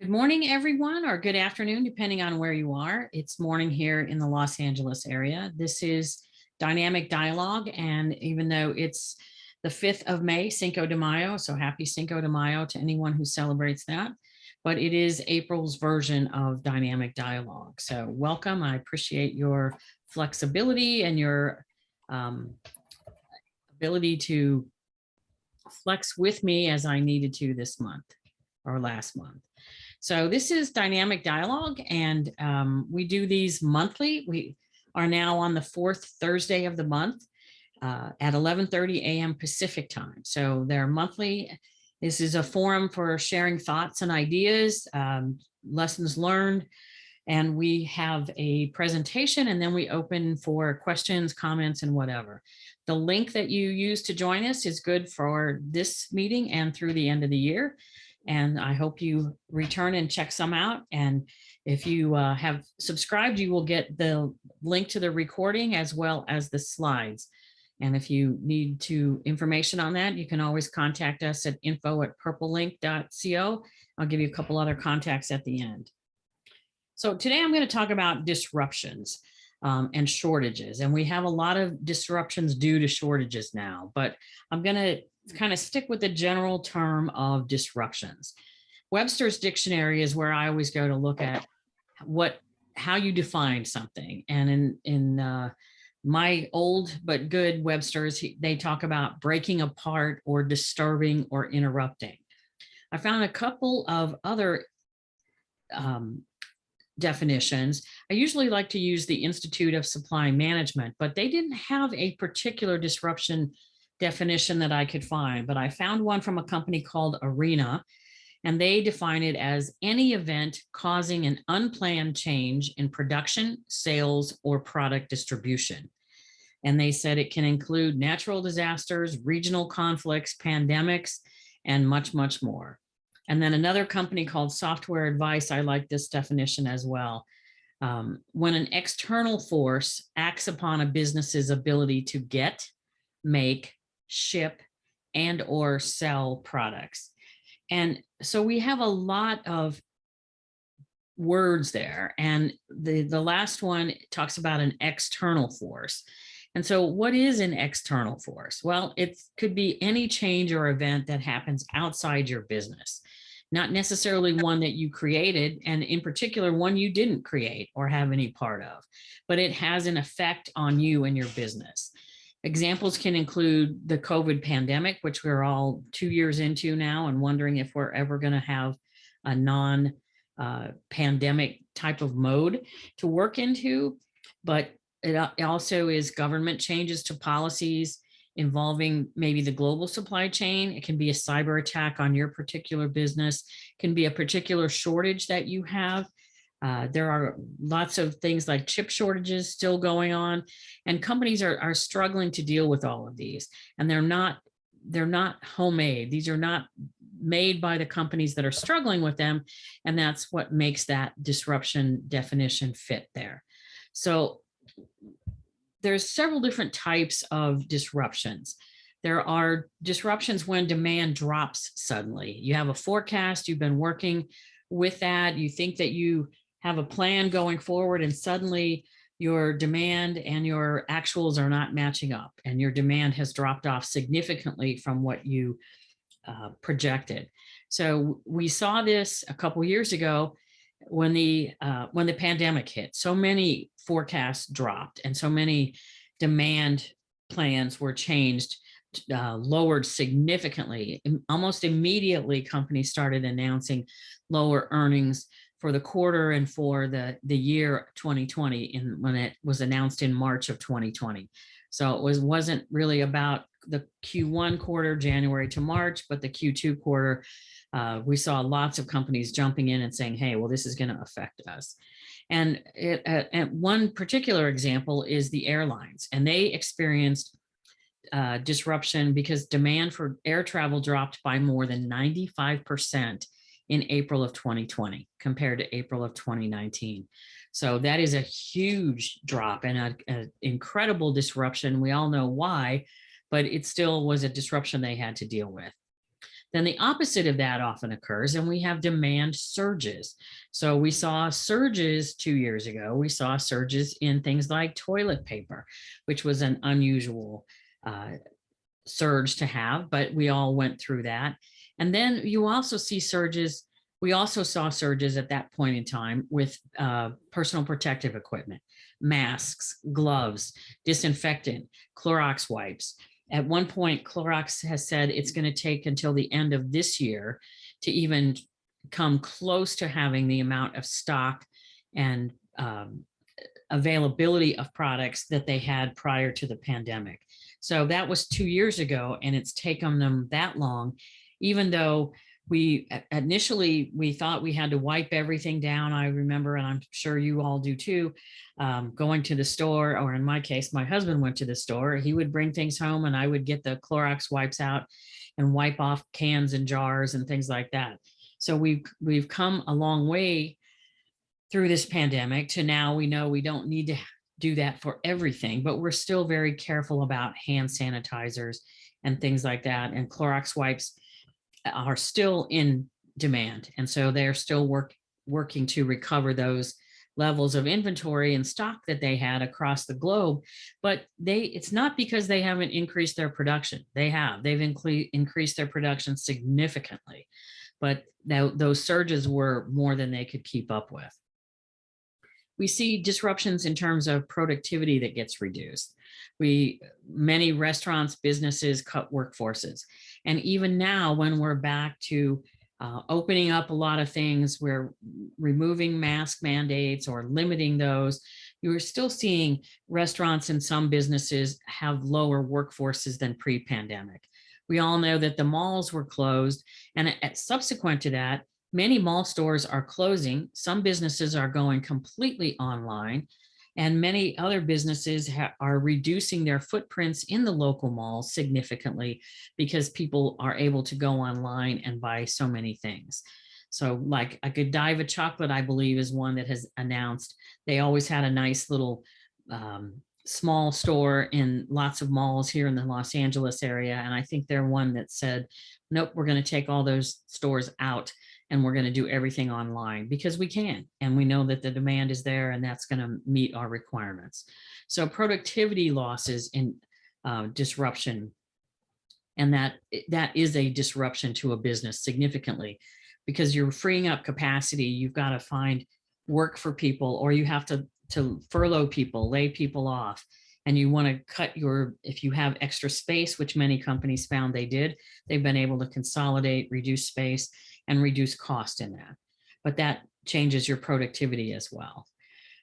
Good morning, everyone, or good afternoon, depending on where you are. It's morning here in the Los Angeles area. This is Dynamic Dialogue, and even though it's the 5th of May, Cinco de Mayo, so happy Cinco de Mayo to anyone who celebrates that, but it is April's version of Dynamic Dialogue. So welcome. I appreciate your flexibility and your ability to flex with me as I needed to this month or last month. So this is Dynamic Dialogue, and we do these monthly. We are now on the 4th Thursday of the month at 11:30 a.m. Pacific time. So they're monthly. This is a forum for sharing thoughts and ideas, lessons learned, and we have a presentation, and then we open for questions, comments, and whatever. The link that you use to join us is good for this meeting and through the end of the year. And I hope you return and check some out. And if you have subscribed, you will get the link to the recording as well as the slides. And if you need information on that, you can always contact us at info@purplelink.co. I'll give you a couple other contacts at the end. So today I'm going to talk about disruptions and shortages. And we have a lot of disruptions due to shortages now, but I'm going to kind of stick with the general term of disruptions. Webster's dictionary is where I always go to look at how you define something. And in my old but good Webster's, they talk about breaking apart or disturbing or interrupting. I found a couple of other definitions. I usually like to use the Institute of Supply Management, but they didn't have a particular disruption definition that I could find, but I found one from a company called Arena, and they define it as any event causing an unplanned change in production, sales, or product distribution. And they said it can include natural disasters, regional conflicts, pandemics, and much, much more. And then another company called Software Advice, I like this definition as well. When an external force acts upon a business's ability to get, make, ship, and or sell products. And so we have a lot of words there. And the last one talks about an external force. And so what is an external force? Well, it could be any change or event that happens outside your business, not necessarily one that you created, and in particular, one you didn't create or have any part of, but it has an effect on you and your business. Examples can include the COVID pandemic, which we're all 2 years into now and wondering if we're ever going to have a non-pandemic type of mode to work into. But it also is government changes to policies involving maybe the global supply chain. It can be a cyber attack on your particular business. It can be a particular shortage that you have. There are lots of things like chip shortages still going on, and companies are struggling to deal with all of these. And they're not homemade. These are not made by the companies that are struggling with them. And that's what makes that disruption definition fit there. So there's several different types of disruptions. There are disruptions when demand drops suddenly. You have a forecast, you've been working with that, you think that you have a plan going forward, and suddenly your demand and your actuals are not matching up, and your demand has dropped off significantly from what you projected. So we saw this a couple years ago when the pandemic hit. So many forecasts dropped, and so many demand plans were changed, lowered significantly. Almost immediately, companies started announcing lower earnings for the quarter and for the year 2020 when it was announced in March of 2020. So it wasn't really about the Q1 quarter, January to March, but the Q2 quarter, we saw lots of companies jumping in and saying, hey, well, this is going to affect us. And one particular example is the airlines, and they experienced disruption because demand for air travel dropped by more than 95% in April of 2020 compared to April of 2019. So that is a huge drop and an incredible disruption. We all know why, but it still was a disruption they had to deal with. Then the opposite of that often occurs, and we have demand surges. So we saw surges 2 years ago. We saw surges in things like toilet paper, which was an unusual uh, surge to have, but we all went through that. And then you also see surges. We also saw surges at that point in time with personal protective equipment, masks, gloves, disinfectant, Clorox wipes. At one point, Clorox has said it's going to take until the end of this year to even come close to having the amount of stock and availability of products that they had prior to the pandemic. So that was 2 years ago, and it's taken them that long, even though we initially we thought we had to wipe everything down. I remember, and I'm sure you all do too, going to the store, or in my case, my husband went to the store. He would bring things home, and I would get the Clorox wipes out and wipe off cans and jars and things like that. So we've come a long way through this pandemic to now we know we don't need to do that for everything, but we're still very careful about hand sanitizers and things like that. And Clorox wipes are still in demand. And so they're still working to recover those levels of inventory and stock that they had across the globe. But it's not because they haven't increased their production. They've increased their production significantly, but those surges were more than they could keep up with. We see disruptions in terms of productivity that gets reduced. Many restaurants, businesses cut workforces. And even now, when we're back to opening up a lot of things, we're removing mask mandates or limiting those, you're still seeing restaurants and some businesses have lower workforces than pre-pandemic. We all know that the malls were closed, and subsequent to that, many mall stores are closing. Some businesses are going completely online, and many other businesses are reducing their footprints in the local malls significantly because people are able to go online and buy so many things. So like a Godiva chocolate, I believe, is one that has announced they always had a nice little small store in lots of malls here in the Los Angeles area. And I think they're one that said, nope, we're going to take all those stores out and we're going to do everything online because we can. And we know that the demand is there and that's going to meet our requirements. So productivity losses and disruption, and that is a disruption to a business significantly because you're freeing up capacity. You've got to find work for people, or you have to furlough people, lay people off. And you want to cut if you have extra space, which many companies found they've been able to consolidate, reduce space, and reduce cost in that. But that changes your productivity as well.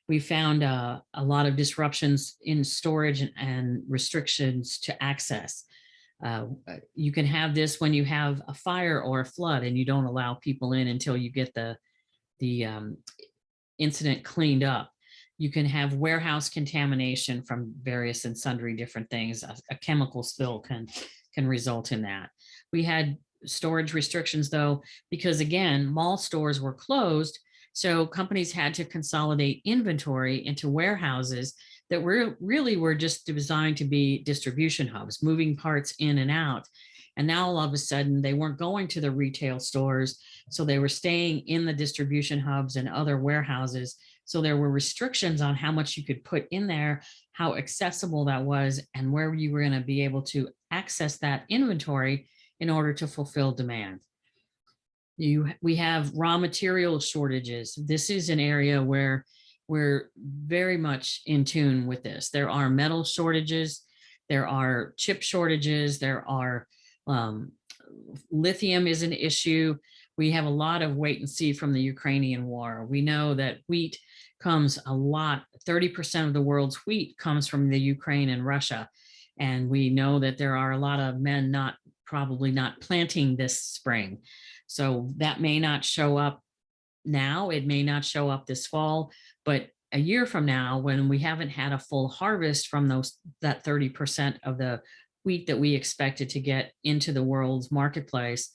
We found a lot of disruptions in storage and restrictions to access. You can have this when you have a fire or a flood and you don't allow people in until you get the incident cleaned up. You can have warehouse contamination from various and sundry different things. A chemical spill can result in that. We had storage restrictions though, because again, mall stores were closed. So companies had to consolidate inventory into warehouses that really were just designed to be distribution hubs, moving parts in and out. And now all of a sudden they weren't going to the retail stores. So they were staying in the distribution hubs and other warehouses. So there were restrictions on how much you could put in there, how accessible that was, and where you were going to be able to access that inventory in order to fulfill demand. We have raw material shortages. This is an area where we're very much in tune with this. There are metal shortages, there are chip shortages, there are lithium is an issue. We have a lot of wait and see from the Ukrainian war. We know that wheat comes a lot, 30% of the world's wheat comes from the Ukraine and Russia. And we know that there are a lot of men probably not planting this spring. So that may not show up now. It may not show up this fall, but a year from now, when we haven't had a full harvest from that 30% of the wheat that we expected to get into the world's marketplace,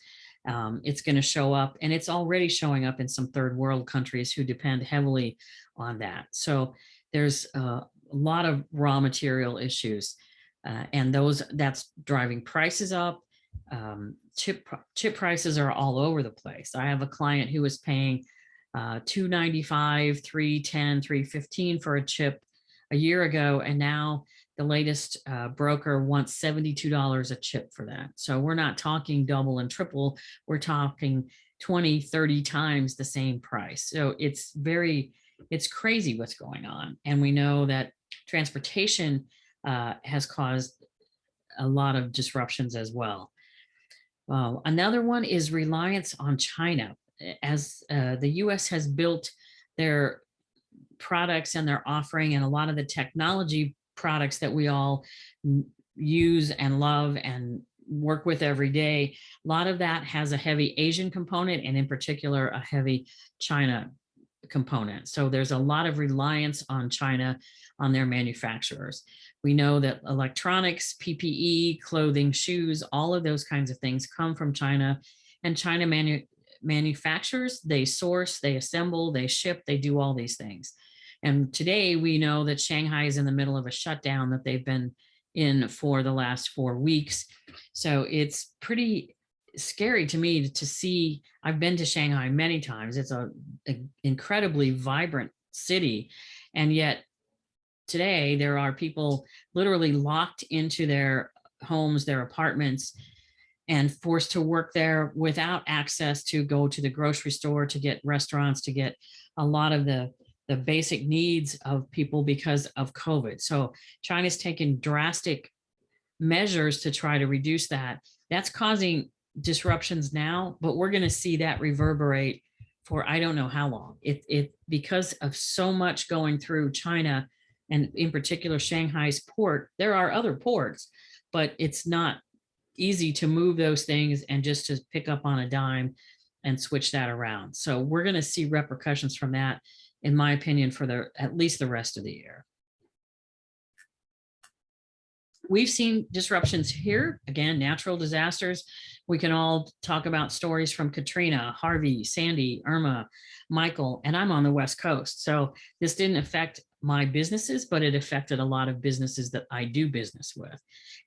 it's going to show up, and it's already showing up in some third world countries who depend heavily on that. So there's a lot of raw material issues, and that's driving prices up. chip prices are all over the place. I have a client who was paying $295, $310, $315 for a chip a year ago, and now the latest broker wants $72 a chip for that. So we're not talking double and triple, we're talking 20, 30 times the same price. So it's crazy what's going on. And we know that transportation has caused a lot of disruptions as well. Another one is reliance on China. As the US has built their products and their offering, and a lot of the technology products that we all use and love and work with every day, a lot of that has a heavy Asian component, and in particular a heavy China component. So there's a lot of reliance on China, on their manufacturers. We know that electronics, PPE, clothing, shoes, all of those kinds of things come from China, and China manufactures, they source, they assemble, they ship, they do all these things. And today we know that Shanghai is in the middle of a shutdown that they've been in for the last 4 weeks. So it's pretty scary to me to see. I've been to Shanghai many times. It's an incredibly vibrant city. And yet today there are people literally locked into their homes, their apartments, and forced to work there without access to go to the grocery store, to get restaurants, to get a lot of the basic needs of people because of COVID. So China's taken drastic measures to try to reduce that. That's causing disruptions now, but we're going to see that reverberate for I don't know how long. It because of so much going through China, and in particular Shanghai's port. There are other ports, but it's not easy to move those things and just to pick up on a dime and switch that around. So we're going to see repercussions from that, in my opinion, for at least the rest of the year. We've seen disruptions here, again, natural disasters. We can all talk about stories from Katrina, Harvey, Sandy, Irma, Michael, and I'm on the West Coast. So this didn't affect my businesses, but it affected a lot of businesses that I do business with.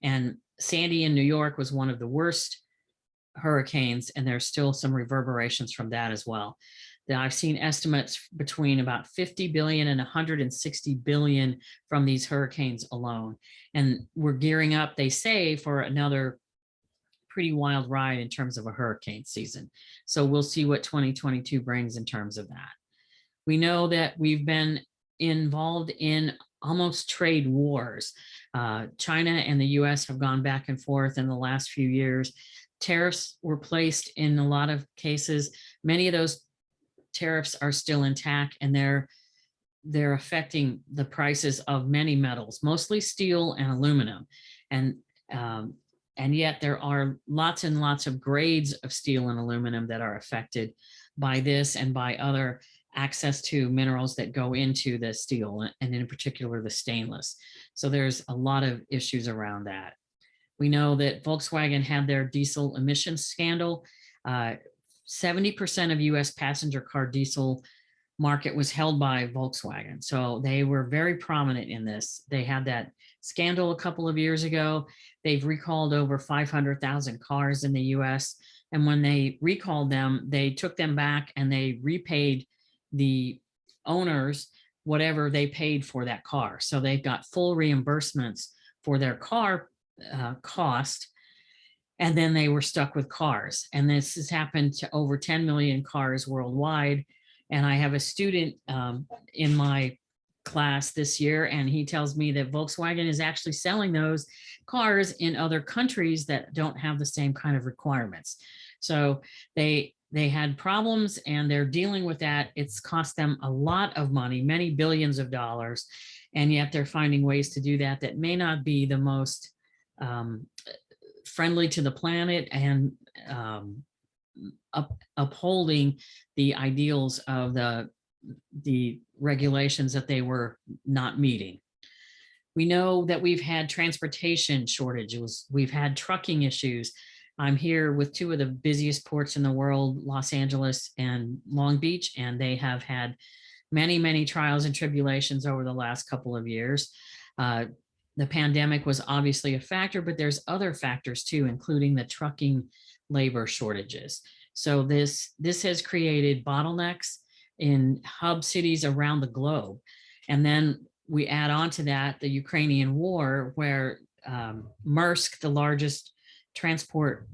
And Sandy in New York was one of the worst hurricanes, and there's still some reverberations from that as well. That I've seen estimates between about 50 billion and 160 billion from these hurricanes alone. And we're gearing up, they say, for another pretty wild ride in terms of a hurricane season. So we'll see what 2022 brings in terms of that. We know that we've been involved in almost trade wars. China and the US have gone back and forth in the last few years. Tariffs were placed in a lot of cases. Many of those tariffs are still intact, and they're affecting the prices of many metals, mostly steel and aluminum. And yet there are lots and lots of grades of steel and aluminum that are affected by this and by other access to minerals that go into the steel, and in particular the stainless. So there's a lot of issues around that. We know that Volkswagen had their diesel emissions scandal. 70% of US passenger car diesel market was held by Volkswagen. So they were very prominent in this. They had that scandal a couple of years ago. They've recalled over 500,000 cars in the US. And when they recalled them, they took them back and they repaid the owners whatever they paid for that car. So they've got full reimbursements for their car cost. And then they were stuck with cars. And this has happened to over 10 million cars worldwide. And I have a student in my class this year, and he tells me that Volkswagen is actually selling those cars in other countries that don't have the same kind of requirements. So they had problems, and they're dealing with that. It's cost them a lot of money, many billions of dollars, and yet they're finding ways to do that that may not be the most friendly to the planet and upholding the ideals of the regulations that they were not meeting. We know that we've had transportation shortages. We've had trucking issues. I'm here with two of the busiest ports in the world, Los Angeles and Long Beach, and they have had many, many trials and tribulations over the last couple of years. the pandemic was obviously a factor, but there's other factors too, including the trucking labor shortages. So this has created bottlenecks in hub cities around the globe. And then we add on to that the Ukrainian war, where Maersk, the largest transport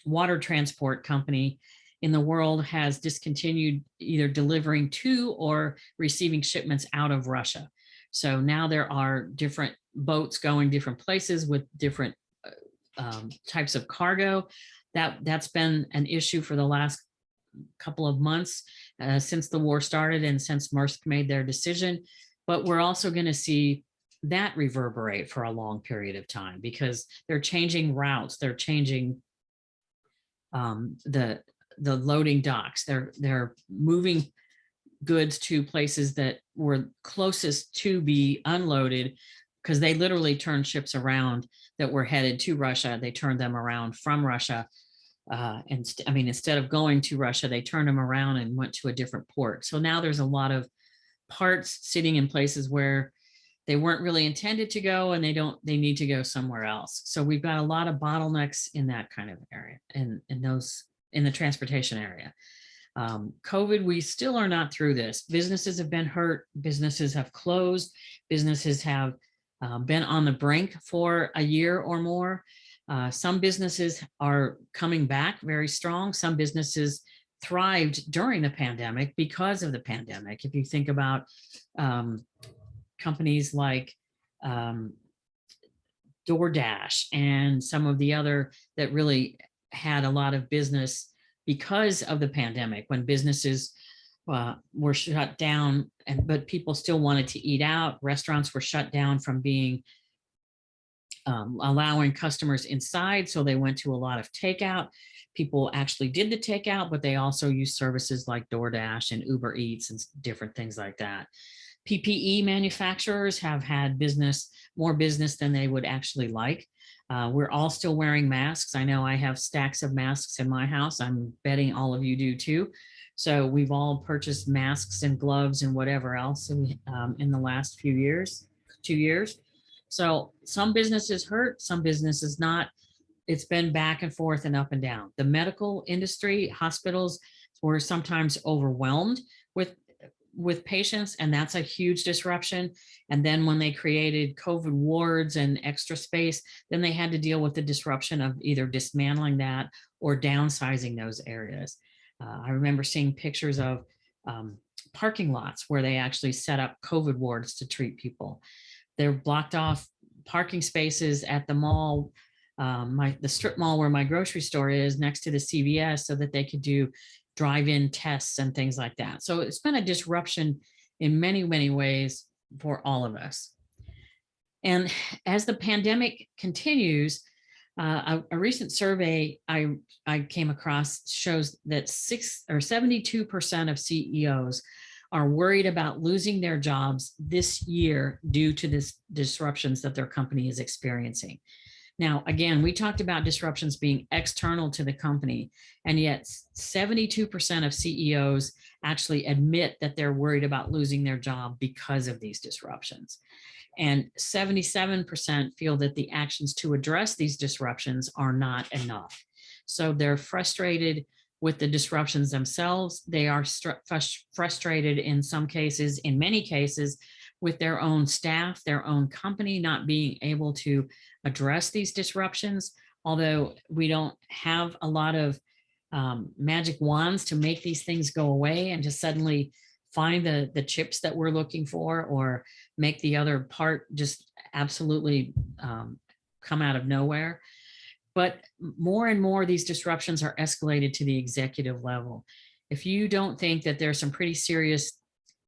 water transport company in the world, has discontinued either delivering to or receiving shipments out of Russia. So now there are different boats going different places with different types of cargo. That's been an issue for the last couple of months since the war started and since Maersk made their decision. But we're also going to see that reverberate for a long period of time, because they're changing routes, they're changing the loading docks, they're moving goods to places that were closest to be unloaded, because they literally turned ships around that were headed to Russia. They turned them around from Russia. And I mean, instead of going to Russia, they turned them around and went to a different port. So now there's a lot of parts sitting in places where they weren't really intended to go, and they need to go somewhere else. So we've got a lot of bottlenecks in that kind of area, and in the transportation area. COVID, we still are not through this. Businesses have been hurt. Businesses have closed. Businesses have been on the brink for a year or more. Some businesses are coming back very strong. Some businesses thrived during the pandemic because of the pandemic. If you think about companies like DoorDash and some of the other that really had a lot of business because of the pandemic, when businesses were shut down, but people still wanted to eat out. Restaurants were shut down from being allowing customers inside, so they went to a lot of takeout. People actually did the takeout, but they also used services like DoorDash and Uber Eats and different things like that. PPE manufacturers have had more business than they would actually like. We're all still wearing masks. I know I have stacks of masks in my house. I'm betting all of you do too. So we've all purchased masks and gloves and whatever else in the last 2 years. So some businesses hurt, some businesses not. It's been back and forth and up and down. The medical industry, hospitals were sometimes overwhelmed with patients, and that's a huge disruption. And then when they created COVID wards and extra space, then they had to deal with the disruption of either dismantling that or downsizing those areas. I remember seeing pictures of parking lots where they actually set up COVID wards to treat people. They're blocked off parking spaces at the mall, the strip mall where my grocery store is, next to the CVS, so that they could do drive-in tests and things like that. So it's been a disruption in many, many ways for all of us. And as the pandemic continues, a recent survey I came across shows that 72% of CEOs are worried about losing their jobs this year due to this disruptions that their company is experiencing. Now, again, we talked about disruptions being external to the company, and yet 72% of CEOs actually admit that they're worried about losing their job because of these disruptions. And 77% feel that the actions to address these disruptions are not enough. So they're frustrated with the disruptions themselves. They are frustrated in some cases, in many cases, with their own staff, their own company not being able to address these disruptions. Although we don't have a lot of magic wands to make these things go away and to suddenly find the chips that we're looking for, or make the other part just absolutely come out of nowhere. But more and more, these disruptions are escalated to the executive level. If you don't think that there's some pretty serious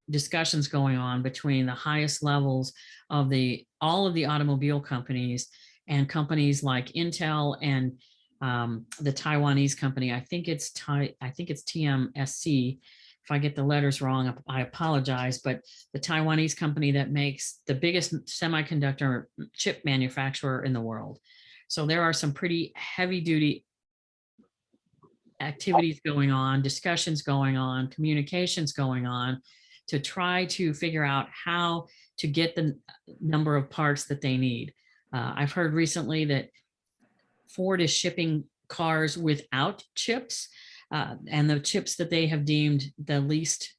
discussions going on between the highest levels of all of the automobile companies and companies like Intel and the Taiwanese company, I think it's TMSC. If I get the letters wrong, I apologize, but the Taiwanese company that makes the biggest semiconductor chip manufacturer in the world. So there are some pretty heavy duty activities going on, discussions going on, communications going on to try to figure out how to get the number of parts that they need. I've heard recently that Ford is shipping cars without chips, and the chips that they have deemed the least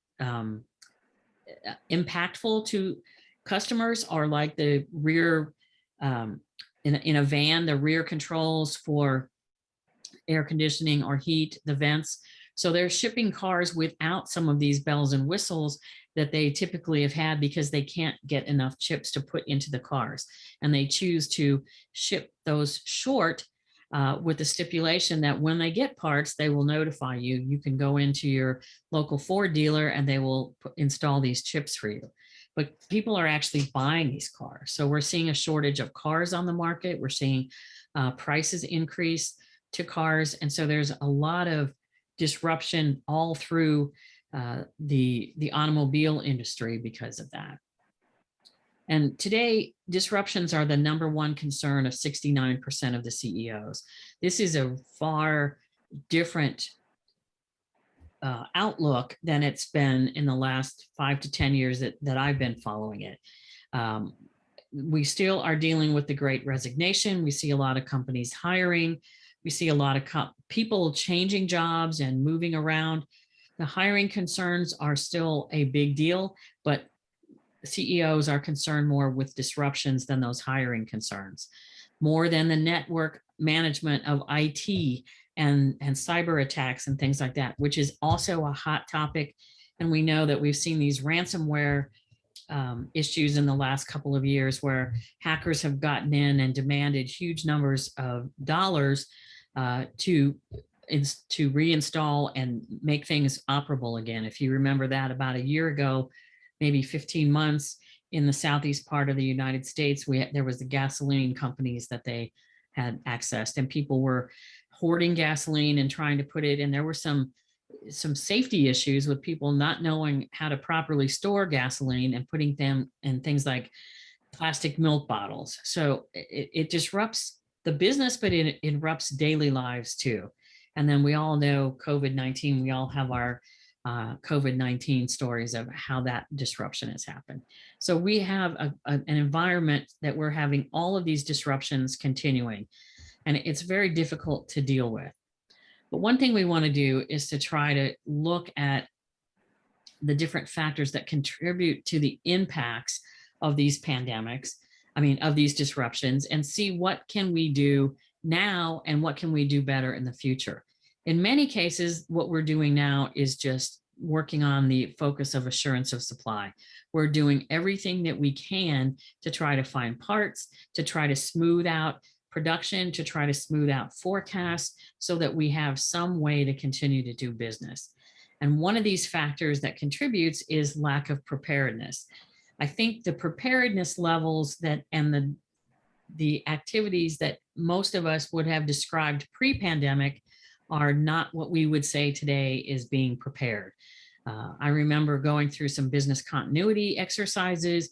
impactful to customers are like the rear, in a van, the rear controls for air conditioning or heat, the vents. So they're shipping cars without some of these bells and whistles that they typically have had because they can't get enough chips to put into the cars. And they choose to ship those short with the stipulation that when they get parts, they will notify you. You can go into your local Ford dealer and they will install these chips for you. But people are actually buying these cars. So we're seeing a shortage of cars on the market. We're seeing prices increase to cars. And so there's a lot of disruption all through the automobile industry because of that. And today, disruptions are the number one concern of 69% of the CEOs. This is a far different outlook than it's been in the last 5 to 10 years that I've been following it. We still are dealing with the Great Resignation. We see a lot of companies hiring. We see a lot of people changing jobs and moving around. The hiring concerns are still a big deal, but CEOs are concerned more with disruptions than those hiring concerns, more than the network management of IT and cyber attacks and things like that, which is also a hot topic. And we know that we've seen these ransomware issues in the last couple of years where hackers have gotten in and demanded huge numbers of dollars to reinstall and make things operable again. If you remember that about a year ago, maybe 15 months, in the southeast part of the United States, there was the gasoline companies that they had accessed, and people were hoarding gasoline and trying to put it in. There were some safety issues with people not knowing how to properly store gasoline and putting them in things like plastic milk bottles. So it disrupts the business, but it interrupts daily lives too. And then we all know COVID-19, we all have our COVID-19 stories of how that disruption has happened. So we have an environment that we're having all of these disruptions continuing, and it's very difficult to deal with. But one thing we want to do is to try to look at the different factors that contribute to the impacts of these pandemics, of these disruptions, and see what can we do now and what can we do better in the future. In many cases, what we're doing now is just working on the focus of assurance of supply. We're doing everything that we can to try to find parts, to try to smooth out production, to try to smooth out forecasts so that we have some way to continue to do business. And one of these factors that contributes is lack of preparedness. I think the preparedness levels and the activities that most of us would have described pre-pandemic are not what we would say today is being prepared. I remember going through some business continuity exercises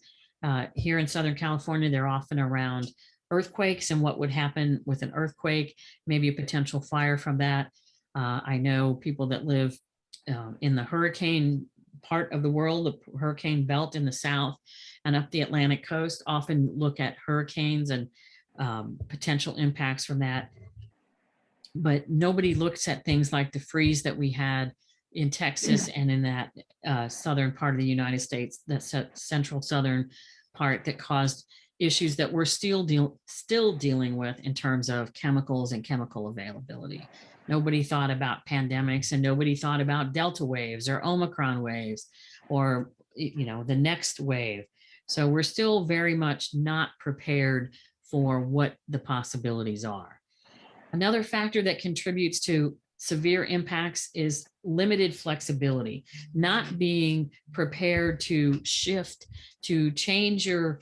here in Southern California. They're often around earthquakes and what would happen with an earthquake, maybe a potential fire from that. I know people that live in the hurricane part of the world, the hurricane belt in the south and up the Atlantic coast, often look at hurricanes and potential impacts from that. But nobody looks at things like the freeze that we had in Texas and in that southern part of the United States, that central southern part that caused issues that we're still dealing with in terms of chemicals and chemical availability. Nobody thought about pandemics, and nobody thought about Delta waves or Omicron waves or the next wave. So we're still very much not prepared for what the possibilities are. Another factor that contributes to severe impacts is limited flexibility, not being prepared to shift, to change your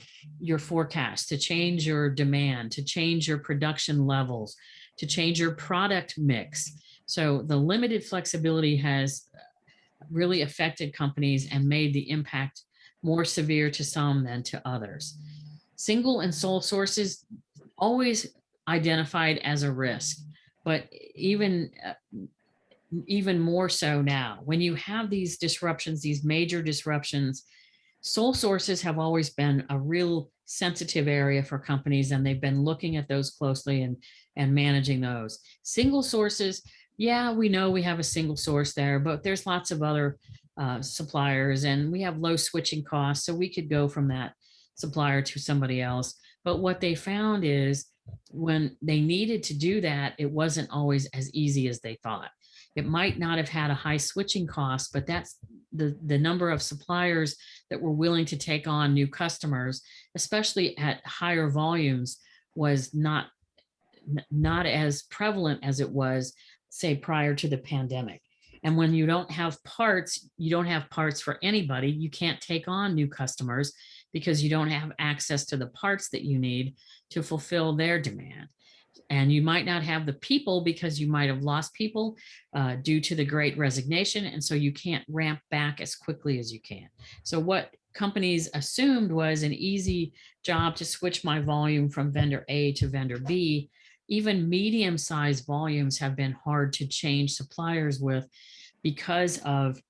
forecast, to change your demand, to change your production levels, to change your product mix. So the limited flexibility has really affected companies and made the impact more severe to some than to others. Single and sole sources always identified as a risk, but even even more so now. When you have these disruptions, these major disruptions, sole sources have always been a real sensitive area for companies, and they've been looking at those closely and managing those. Single sources, yeah, we know we have a single source there, but there's lots of other suppliers, and we have low switching costs, so we could go from that supplier to somebody else. But what they found is when they needed to do that, it wasn't always as easy as they thought. It might not have had a high switching cost, but that's the number of suppliers that were willing to take on new customers, especially at higher volumes, was not as prevalent as it was, say, prior to the pandemic. And when you don't have parts, you don't have parts for anybody. You can't take on new customers because you don't have access to the parts that you need to fulfill their demand. And you might not have the people because you might have lost people due to the Great Resignation. And so you can't ramp back as quickly as you can. So what companies assumed was an easy job to switch my volume from vendor A to vendor B. Even medium-sized volumes have been hard to change suppliers with because of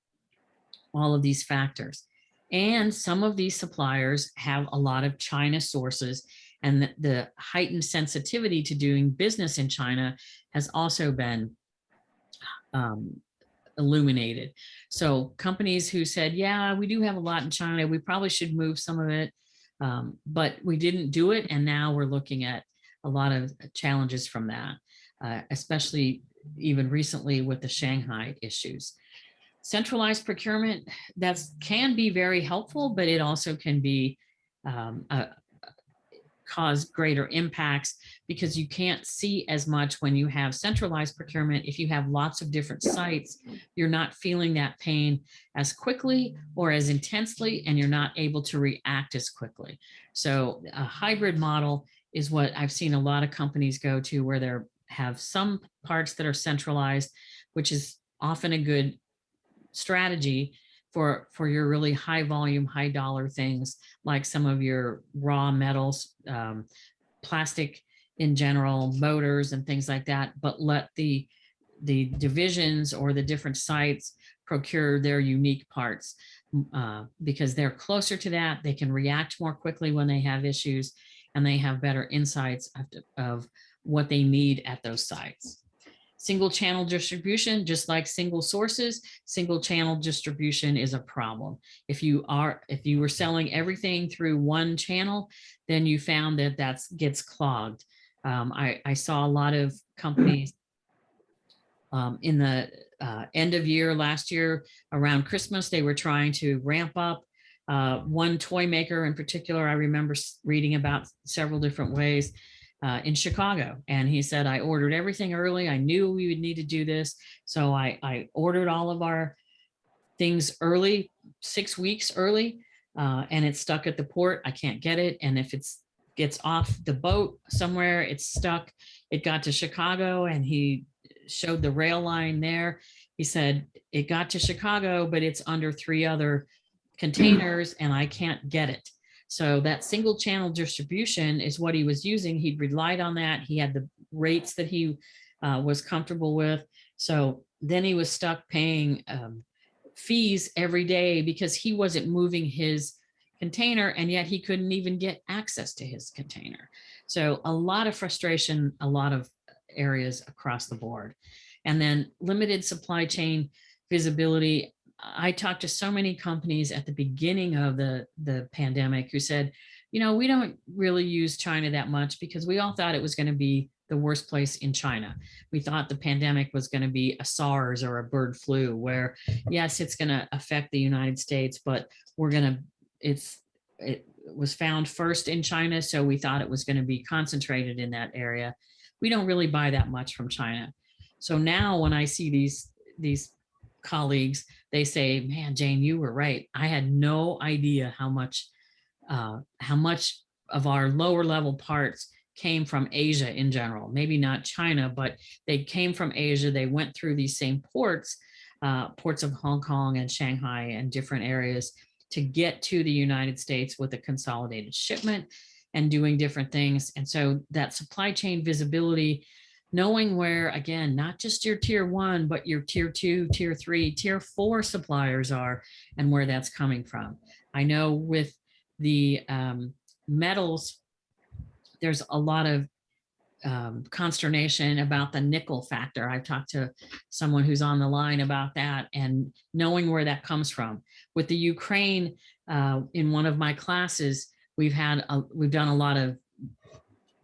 all of these factors. And some of these suppliers have a lot of China sources, and the heightened sensitivity to doing business in China has also been illuminated. So companies who said, yeah, we do have a lot in China, we probably should move some of it, but we didn't do it. And now we're looking at a lot of challenges from that, especially even recently with the Shanghai issues. Centralized procurement, that can be very helpful, but it also can be cause greater impacts because you can't see as much when you have centralized procurement. If you have lots of different sites, you're not feeling that pain as quickly or as intensely, and you're not able to react as quickly. So a hybrid model is what I've seen a lot of companies go to, where they have some parts that are centralized, which is often a good strategy for your really high volume, high dollar things, like some of your raw metals, plastic in general, motors and things like that, but let the divisions or the different sites procure their unique parts because they're closer to that. They can react more quickly when they have issues, and they have better insights of what they need at those sites. Single channel distribution, just like single sources, single channel distribution is a problem. If you were selling everything through one channel, then you found that gets clogged. I saw a lot of companies in the end of year last year around Christmas, they were trying to ramp up. One toy maker in particular, I remember reading about several different ways in Chicago. And he said, I ordered everything early. I knew we would need to do this. So I ordered all of our things early, 6 weeks early, and it's stuck at the port. I can't get it. And if it gets off the boat somewhere, it's stuck. It got to Chicago, and he showed the rail line there. He said, it got to Chicago, but it's under 3 other containers and I can't get it. So that single channel distribution is what he was using. He'd relied on that. He had the rates that he was comfortable with. So then he was stuck paying fees every day because he wasn't moving his container, and yet he couldn't even get access to his container. So a lot of frustration, a lot of areas across the board. And then limited supply chain visibility. I talked to so many companies at the beginning of the pandemic who said, we don't really use China that much because we all thought it was going to be the worst place in China. We thought the pandemic was going to be a SARS or a bird flu, where yes, it's going to affect the United States, but it was found first in China. So we thought it was going to be concentrated in that area. We don't really buy that much from China. So now when I see these colleagues, they say, man, Jane, you were right. I had no idea how much of our lower level parts came from Asia in general. Maybe not China, but they came from Asia. They went through these same ports of Hong Kong and Shanghai and different areas to get to the United States with a consolidated shipment and doing different things. And so that supply chain visibility knowing where, again, not just your tier 1, but your tier 2, tier 3, tier 4 suppliers are and where that's coming from. I know with the metals, there's a lot of consternation about the nickel factor. I've talked to someone who's on the line about that and knowing where that comes from. With the Ukraine, in one of my classes, we've done a lot of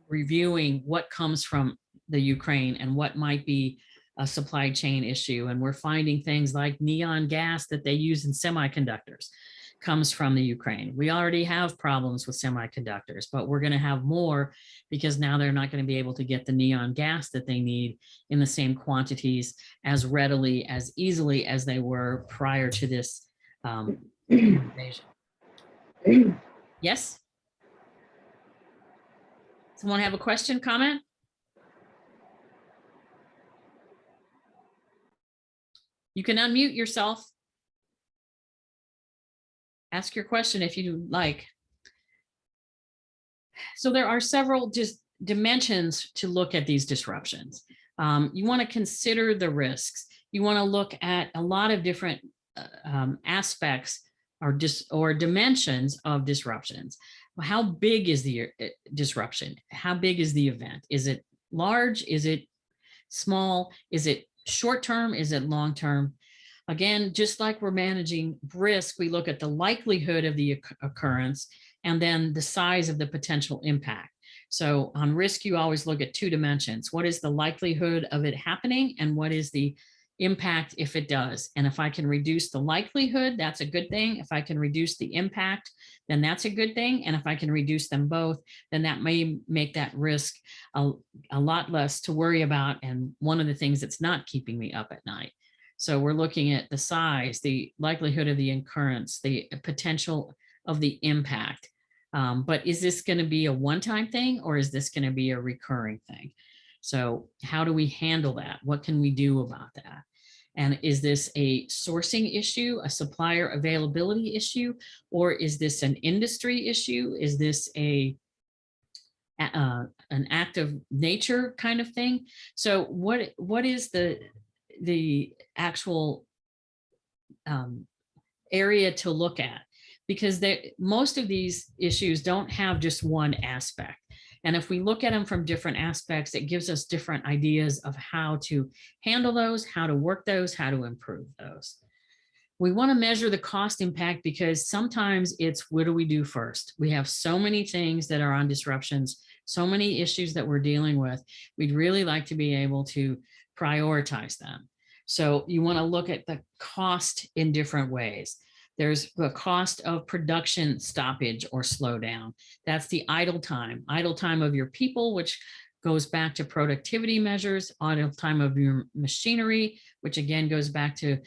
reviewing what comes from the Ukraine and what might be a supply chain issue. And we're finding things like neon gas that they use in semiconductors comes from the Ukraine. We already have problems with semiconductors, but we're going to have more because now they're not going to be able to get the neon gas that they need in the same quantities as readily, as easily as they were prior to this invasion. Yes? Someone have a question, comment? You can unmute yourself. Ask your question if you like. So there are several just dimensions to look at these disruptions. You want to consider the risks. You want to look at a lot of different aspects or dimensions of disruptions. How big is the disruption? How big is the event? Is it large? Is it small? Is it short term? Is it long term? Again, just like we're managing risk, we look at the likelihood of the occurrence and then the size of the potential impact. So on risk, you always look at 2 dimensions. What is the likelihood of it happening and what is the impact if it does? And if I can reduce the likelihood, that's a good thing. If I can reduce the impact, then that's a good thing. And if I can reduce them both, then that may make that risk a lot less to worry about. And one of the things that's not keeping me up at night. So we're looking at the size, the likelihood of the occurrence, the potential of the impact. But is this going to be a one-time thing or is this going to be a recurring thing? So how do we handle that? What can we do about that? And is this a sourcing issue, a supplier availability issue, or is this an industry issue? Is this an act of nature kind of thing? So what is the actual area to look at? Because most of these issues don't have just one aspect. And if we look at them from different aspects, it gives us different ideas of how to handle those, how to work those, how to improve those. We want to measure the cost impact because sometimes it's what do we do first? We have so many things that are on disruptions, so many issues that we're dealing with. We'd really like to be able to prioritize them. So you want to look at the cost in different ways. There's the cost of production stoppage or slowdown. That's the idle time of your people, which goes back to productivity measures, idle time of your machinery, which again goes back to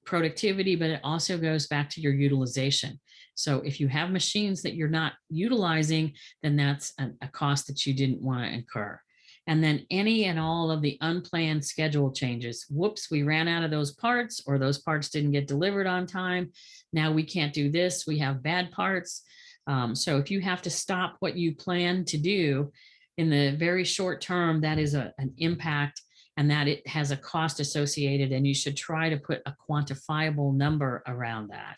productivity, but it also goes back to your utilization. So if you have machines that you're not utilizing, then that's a cost that you didn't want to incur. And then any and all of the unplanned schedule changes. Whoops, we ran out of those parts, or those parts didn't get delivered on time. Now we can't do this. We have bad parts. So if you have to stop what you plan to do in the very short term, that is an impact, and that it has a cost associated, and you should try to put a quantifiable number around that.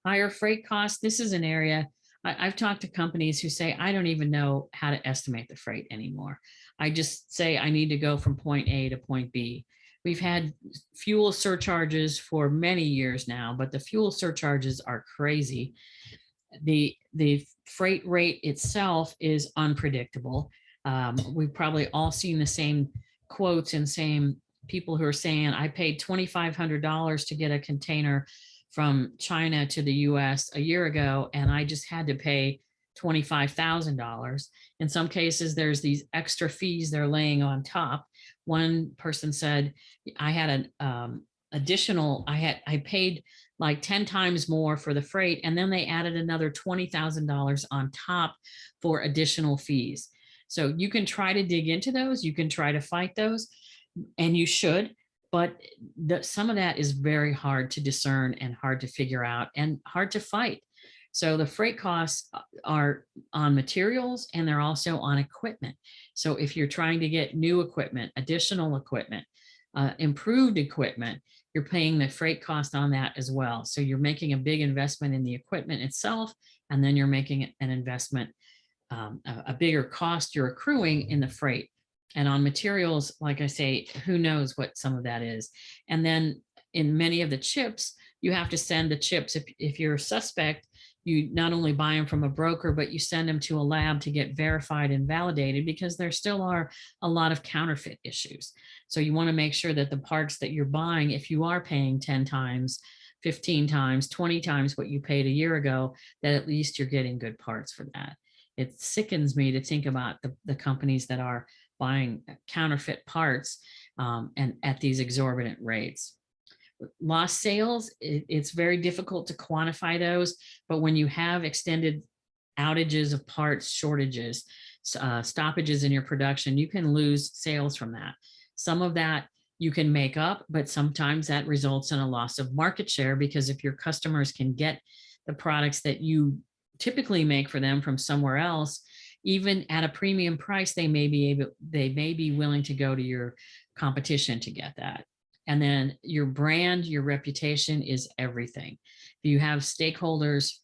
Higher freight costs. This is an area I've talked to companies who say, I don't even know how to estimate the freight anymore. I just say I need to go from point A to point B. We've had fuel surcharges for many years now, but the fuel surcharges are crazy. The freight rate itself is unpredictable. We've probably all seen the same quotes and same people who are saying, I paid $2,500 to get a container from China to the US a year ago, and I just had to pay $25,000. In some cases, there's these extra fees they're laying on top. One person said, I had an additional, I paid like 10 times more for the freight, and then they added another $20,000 on top for additional fees. So you can try to dig into those, you can try to fight those, and you should. But some of that is very hard to discern and hard to figure out and hard to fight. So the freight costs are on materials and they're also on equipment. So if you're trying to get new equipment, additional equipment, improved equipment, you're paying the freight cost on that as well. So you're making a big investment in the equipment itself, and then you're making an investment, a bigger cost you're accruing in the freight. And on materials, like I say, who knows what some of that is. And then in many of the chips, you have to send the chips. If you're a suspect, you not only buy them from a broker, but you send them to a lab to get verified and validated, because there still are a lot of counterfeit issues. So you want to make sure that the parts that you're buying, if you are paying 10 times, 15 times, 20 times what you paid a year ago, that at least you're getting good parts for that. It sickens me to think about the companies that are buying counterfeit parts, and at these exorbitant rates. Lost sales, it's very difficult to quantify those, but when you have extended outages of parts, shortages, stoppages in your production, you can lose sales from that. Some of that you can make up, but sometimes that results in a loss of market share, because if your customers can get the products that you typically make for them from somewhere else, even at a premium price, they may be willing to go to your competition to get that. And then your brand, your reputation is everything. If you have stakeholders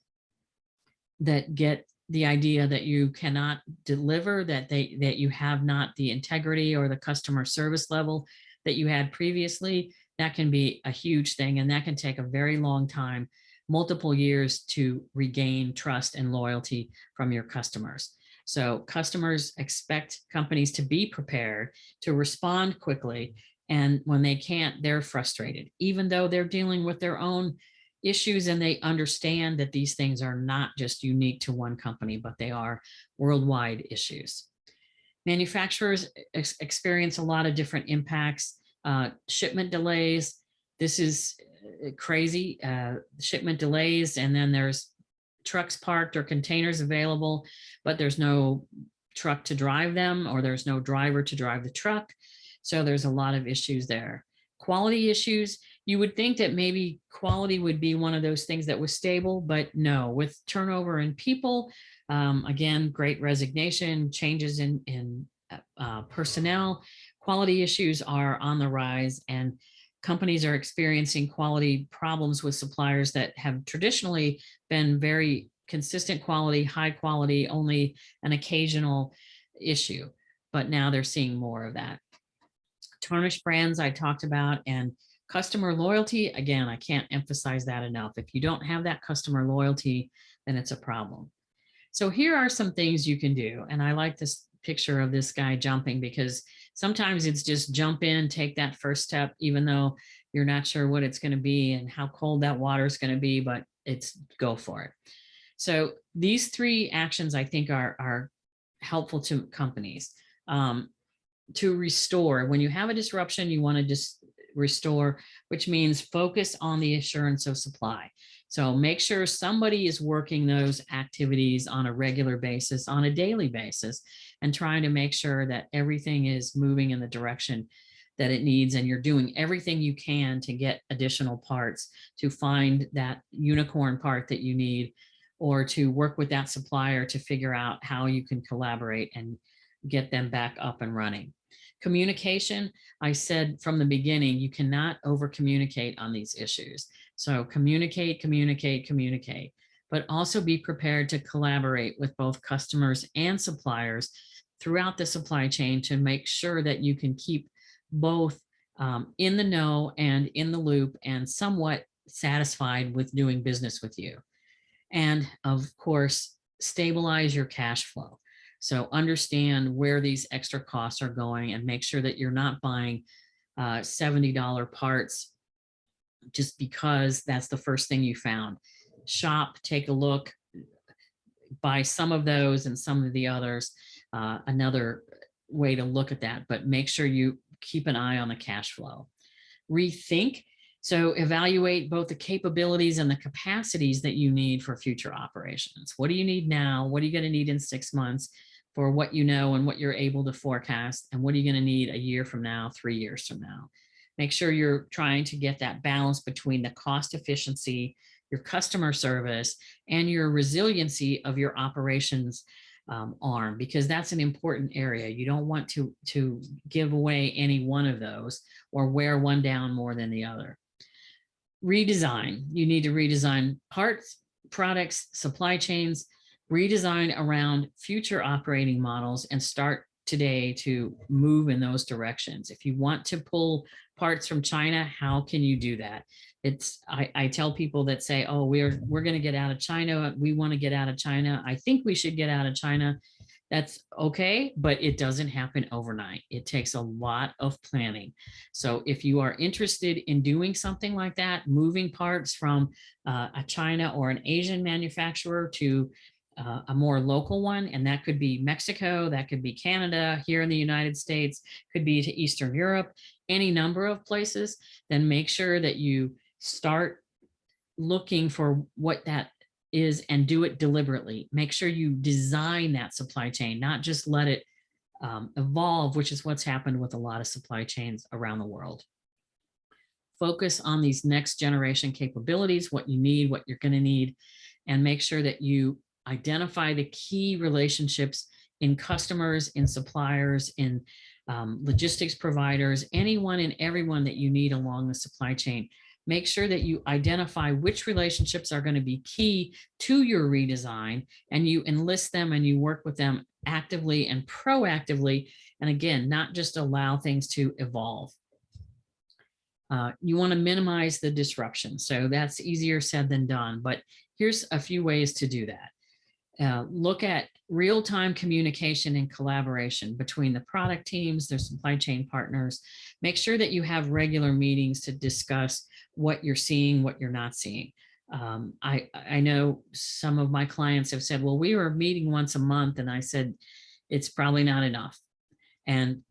that get the idea that you cannot deliver, that you have not the integrity or the customer service level that you had previously, that can be a huge thing, and that can take a very long time, multiple years, to regain trust and loyalty from your customers. So customers expect companies to be prepared, to respond quickly, and when they can't, they're frustrated, even though they're dealing with their own issues, and they understand that these things are not just unique to one company, but they are worldwide issues. Manufacturers experience a lot of different impacts. Shipment delays. This is crazy. Shipment delays, and then there's trucks parked or containers available, but there's no truck to drive them, or there's no driver to drive the truck. So there's a lot of issues there. Quality issues. You would think that maybe quality would be one of those things that was stable, but no, with turnover in people, again, great resignation, changes in personnel, quality issues are on the rise, and companies are experiencing quality problems with suppliers that have traditionally been very consistent quality, high quality, only an occasional issue, but now they're seeing more of that. Tarnished brands I talked about, and customer loyalty, again, I can't emphasize that enough. If you don't have that customer loyalty, then it's a problem. So here are some things you can do. And I like this picture of this guy jumping, because sometimes it's just jump in, take that first step, even though you're not sure what it's going to be and how cold that water is going to be, but it's go for it. So these three actions I think are helpful to companies. To restore, when you have a disruption, you want to just restore, which means focus on the assurance of supply. So make sure somebody is working those activities on a regular basis, on a daily basis, and trying to make sure that everything is moving in the direction that it needs, and you're doing everything you can to get additional parts, to find that unicorn part that you need, or to work with that supplier to figure out how you can collaborate and get them back up and running. Communication, I said from the beginning, you cannot over communicate on these issues. So communicate, communicate, communicate, but also be prepared to collaborate with both customers and suppliers throughout the supply chain to make sure that you can keep both in the know and in the loop, and somewhat satisfied with doing business with you. And of course, stabilize your cash flow. So understand where these extra costs are going, and make sure that you're not buying $70 parts just because that's the first thing you found. Shop, take a look, buy some of those and some of the others. Another way to look at that, but make sure you keep an eye on the cash flow. Rethink. So evaluate both the capabilities and the capacities that you need for future operations. What do you need now? What are you going to need in 6 months for what you know and what you're able to forecast? And what are you going to need a year from now, 3 years from now? Make sure you're trying to get that balance between the cost efficiency, your customer service, and your resiliency of your operations arm, because that's an important area. You don't want to give away any one of those or wear one down more than the other. Redesign. You need to redesign parts, products, supply chains, redesign around future operating models, and start today to move in those directions. If you want to pull parts from China, how can you do that? I tell people that say, oh, we're going to get out of China. We want to get out of China. I think we should get out of China. That's okay, but it doesn't happen overnight. It takes a lot of planning. So if you are interested in doing something like that, moving parts from a China or an Asian manufacturer to a more local one, and that could be Mexico, that could be Canada, here in the United States, could be to Eastern Europe, any number of places, then make sure that you start looking for what that is and do it deliberately. Make sure you design that supply chain, not just let it evolve, which is what's happened with a lot of supply chains around the world. Focus on these next generation capabilities, what you need, what you're going to need, and make sure that you identify the key relationships in customers, in suppliers, in logistics providers, anyone and everyone that you need along the supply chain. Make sure that you identify which relationships are going to be key to your redesign, and you enlist them and you work with them actively and proactively. And again, not just allow things to evolve. You want to minimize the disruption. So that's easier said than done, but here's a few ways to do that. Look at real-time communication and collaboration between the product teams, their supply chain partners. Make sure that you have regular meetings to discuss what you're seeing, what you're not seeing. I know some of my clients have said, well, we were meeting once a month, and I said, it's probably not enough. And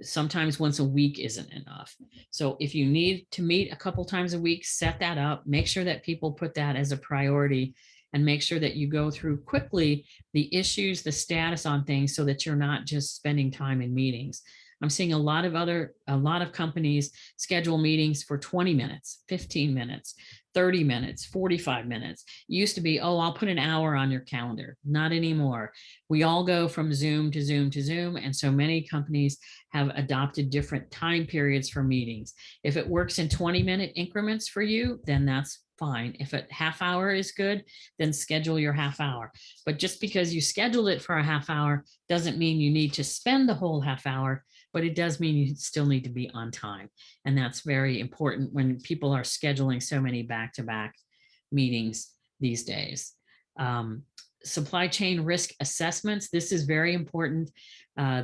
sometimes once a week isn't enough. So if you need to meet a couple times a week, set that up, make sure that people put that as a priority, and make sure that you go through quickly the issues, the status on things, so that you're not just spending time in meetings. I'm seeing a lot of companies schedule meetings for 20 minutes, 15 minutes, 30 minutes, 45 minutes. It used to be, oh, I'll put an hour on your calendar. Not anymore. We all go from Zoom to Zoom to Zoom. And so many companies have adopted different time periods for meetings. If it works in 20-minute increments for you, then that's fine. If a half hour is good, then schedule your half hour. But just because you scheduled it for a half hour doesn't mean you need to spend the whole half hour, but it does mean you still need to be on time. And that's very important when people are scheduling so many back-to-back meetings these days. Supply chain risk assessments. This is very important.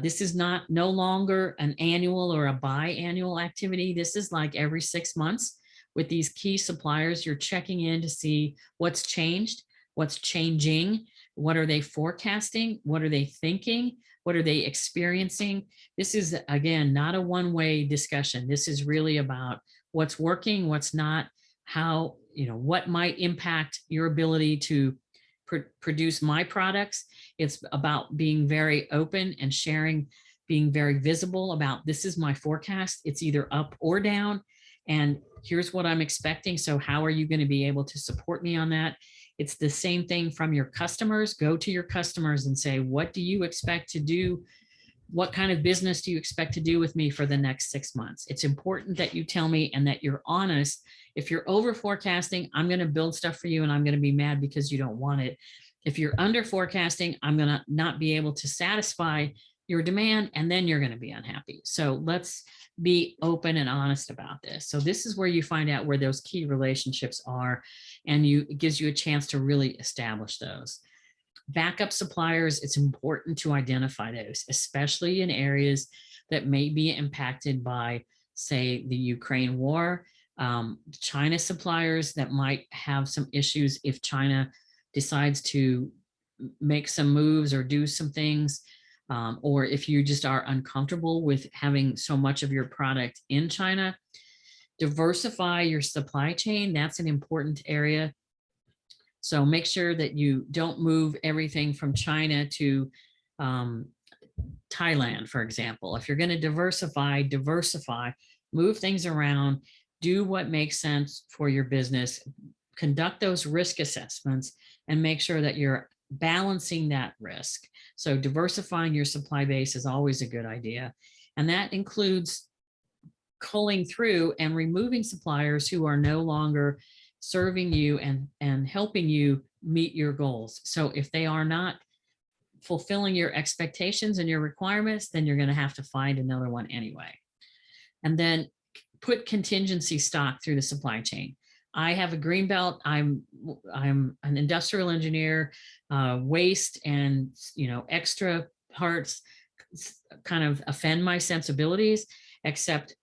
This is no longer an annual or a biannual activity. This is like every 6 months. With these key suppliers, you're checking in to see what's changed, what's changing, what are they forecasting, what are they thinking, what are they experiencing. This is, again, not a one-way discussion. This is really about what's working, what's not, how, what might impact your ability to produce my products. It's about being very open and sharing, being very visible about, this is my forecast. It's either up or down, and here's what I'm expecting. So how are you going to be able to support me on that? It's the same thing from your customers. Go to your customers and say, what do you expect to do? What kind of business do you expect to do with me for the next 6 months? It's important that you tell me and that you're honest. If you're over forecasting, I'm going to build stuff for you and I'm going to be mad because you don't want it. If you're under forecasting, I'm going to not be able to satisfy your demand, and then you're going to be unhappy. So let's be open and honest about this. So this is where you find out where those key relationships are, and it gives you a chance to really establish those. Backup suppliers, it's important to identify those, especially in areas that may be impacted by, say, the Ukraine war. China suppliers that might have some issues if China decides to make some moves or do some things. Or if you just are uncomfortable with having so much of your product in China, diversify your supply chain. That's an important area. So make sure that you don't move everything from China to Thailand, for example. If you're going to diversify, move things around, do what makes sense for your business, conduct those risk assessments, and make sure that you're balancing that risk. So diversifying your supply base is always a good idea. And that includes culling through and removing suppliers who are no longer serving you and helping you meet your goals. So if they are not fulfilling your expectations and your requirements, then you're going to have to find another one anyway. And then put contingency stock through the supply chain. I have a green belt. I'm an industrial engineer. Waste and extra parts kind of offend my sensibilities, except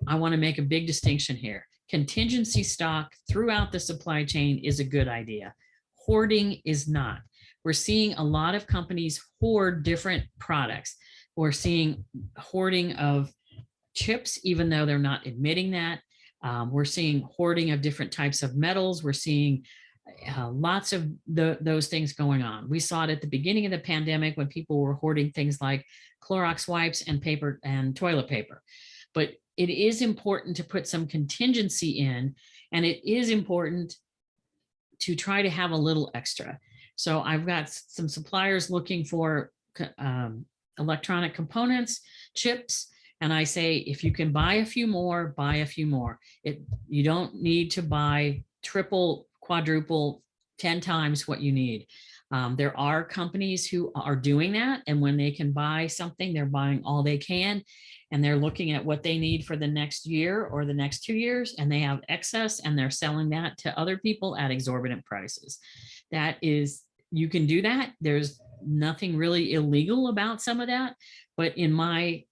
I want to make a big distinction here. Contingency stock throughout the supply chain is a good idea. Hoarding is not. We're seeing a lot of companies hoard different products. We're seeing hoarding of chips, even though they're not admitting that. We're seeing hoarding of different types of metals. We're seeing lots of those things going on. We saw it at the beginning of the pandemic when people were hoarding things like Clorox wipes and paper and toilet paper. But it is important to put some contingency in, and it is important to try to have a little extra. So I've got some suppliers looking for electronic components, chips, and I say, if you can buy a few more, buy a few more. You don't need to buy triple, quadruple, 10 times what you need. There are companies who are doing that, and when they can buy something, they're buying all they can, and they're looking at what they need for the next year or the next 2 years, and they have excess, and they're selling that to other people at exorbitant prices. You can do that. There's nothing really illegal about some of that, but in my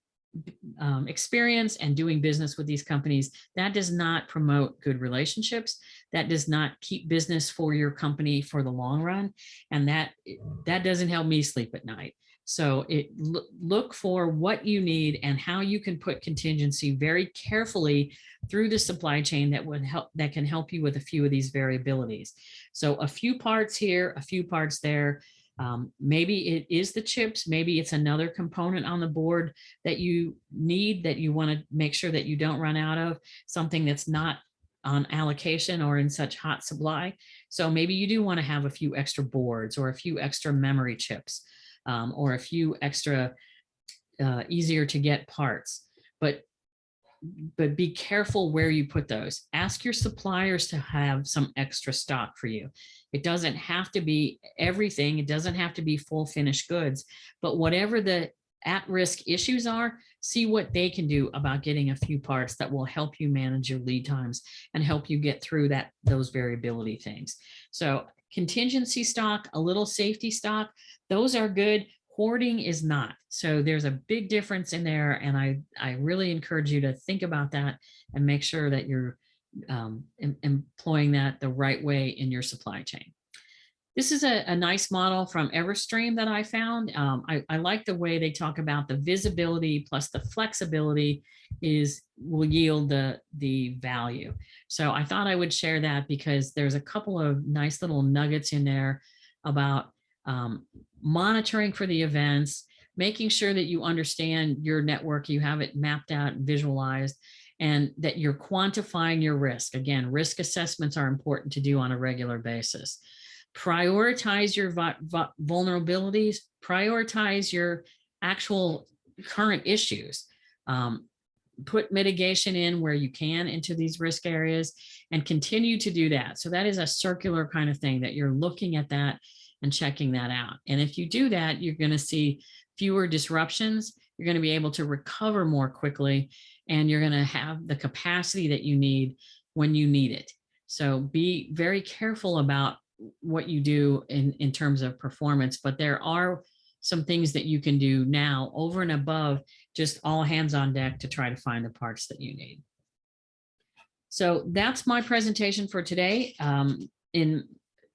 experience and doing business with these companies, that does not promote good relationships. That does not keep business for your company for the long run. And that doesn't help me sleep at night. So look for what you need and how you can put contingency very carefully through the supply chain that can help you with a few of these variabilities. So a few parts here, a few parts there. Maybe it is the chips, maybe it's another component on the board that you need, that you want to make sure that you don't run out of, something that's not on allocation or in such hot supply. So maybe you do want to have a few extra boards or a few extra memory chips, or a few extra easier to get parts. But be careful where you put those. Ask your suppliers to have some extra stock for you. It doesn't have to be everything. It doesn't have to be full finished goods, but whatever the at-risk issues are, see what they can do about getting a few parts that will help you manage your lead times and help you get through those variability things. So contingency stock, a little safety stock, those are good. Hoarding is not. So there's a big difference in there. And I really encourage you to think about that and make sure that you're employing that the right way in your supply chain. This is a nice model from Everstream that I found. I like the way they talk about the visibility plus the flexibility will yield the value. So I thought I would share that because there's a couple of nice little nuggets in there about monitoring for the events, making sure that you understand your network, you have it mapped out and visualized, and that you're quantifying your risk. Again, risk assessments are important to do on a regular basis. Prioritize your vulnerabilities, prioritize your actual current issues. Put mitigation in where you can into these risk areas and continue to do that. So that is a circular kind of thing that you're looking at that and checking that out. And if you do that, you're going to see fewer disruptions. You're going to be able to recover more quickly, and you're going to have the capacity that you need when you need it. So be very careful about what you do in terms of performance, but there are some things that you can do now over and above just all hands on deck to try to find the parts that you need. So that's my presentation for today. In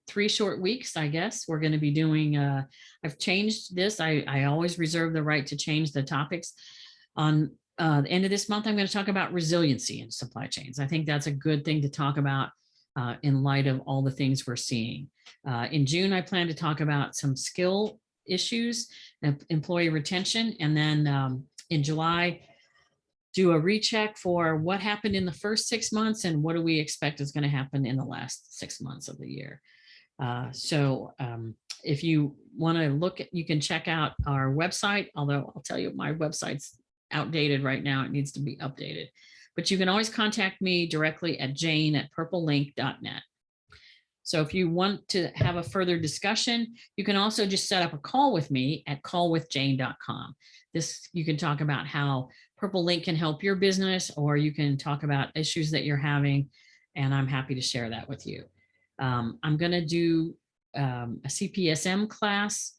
3 short weeks, I guess, we're going to be doing, I've changed this. I always reserve the right to change the topics. On the end of this month, I'm going to talk about resiliency in supply chains. I think that's a good thing to talk about in light of all the things we're seeing. In June, I plan to talk about some skill issues, employee retention, and then in July, do a recheck for what happened in the first 6 months and what do we expect is going to happen in the last 6 months of the year. If you want to look at, you can check out our website, although I'll tell you my website's outdated right now. It needs to be updated. But you can always contact me directly at jane@purplelink.net. So if you want to have a further discussion, you can also just set up a call with me at callwithjane.com. You can talk about how Purple Link can help your business, or you can talk about issues that you're having, and I'm happy to share that with you. I'm going to do a CPSM class.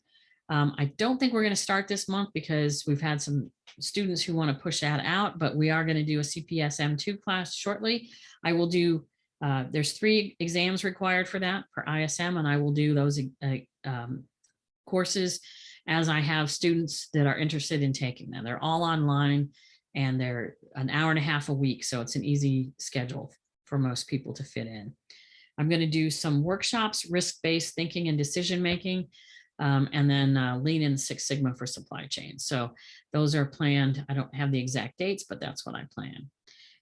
I don't think we're going to start this month because we've had some students who want to push that out, but we are going to do a CPSM2 class shortly. I will do, there's 3 exams required for that for ISM, and I will do those courses as I have students that are interested in taking them. They're all online and they're an hour and a half a week, so it's an easy schedule for most people to fit in. I'm going to do some workshops, risk-based thinking and decision-making, and then Lean and Six Sigma for supply chain. So those are planned. I don't have the exact dates, but that's what I plan.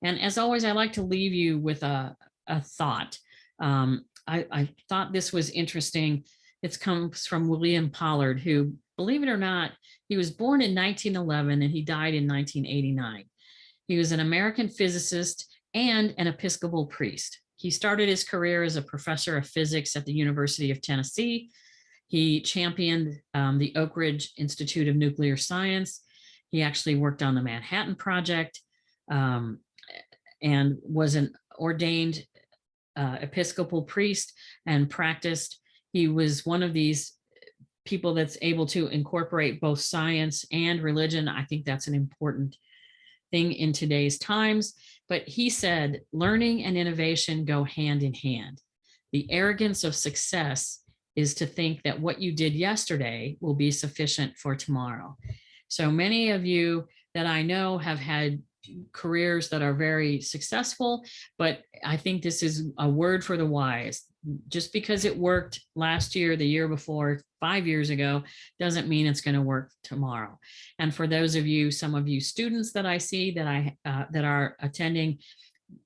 And as always, I like to leave you with a thought. I thought this was interesting. It comes from William Pollard, who, believe it or not, he was born in 1911 and he died in 1989. He was an American physicist and an Episcopal priest. He started his career as a professor of physics at the University of Tennessee. He championed the Oak Ridge Institute of Nuclear Science. He actually worked on the Manhattan Project and was an ordained Episcopal priest and practiced. He was one of these people that's able to incorporate both science and religion. I think that's an important thing in today's times. But he said, learning and innovation go hand in hand. The arrogance of success is to think that what you did yesterday will be sufficient for tomorrow. So many of you that I know have had careers that are very successful, but I think this is a word for the wise. Just because it worked last year, the year before, 5 years ago, doesn't mean it's going to work tomorrow. And for those of you, some of you students that I see that are attending,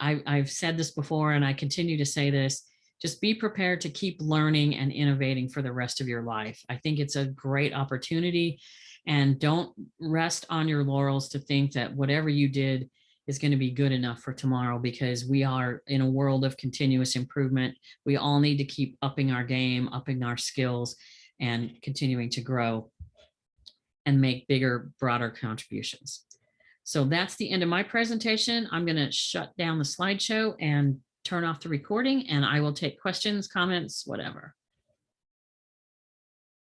I've said this before and I continue to say this, just be prepared to keep learning and innovating for the rest of your life. I think it's a great opportunity, and don't rest on your laurels to think that whatever you did is going to be good enough for tomorrow, because we are in a world of continuous improvement. We all need to keep upping our game, upping our skills, and continuing to grow and make bigger, broader contributions. So that's the end of my presentation. I'm going to shut down the slideshow and turn off the recording, and I will take questions, comments, whatever.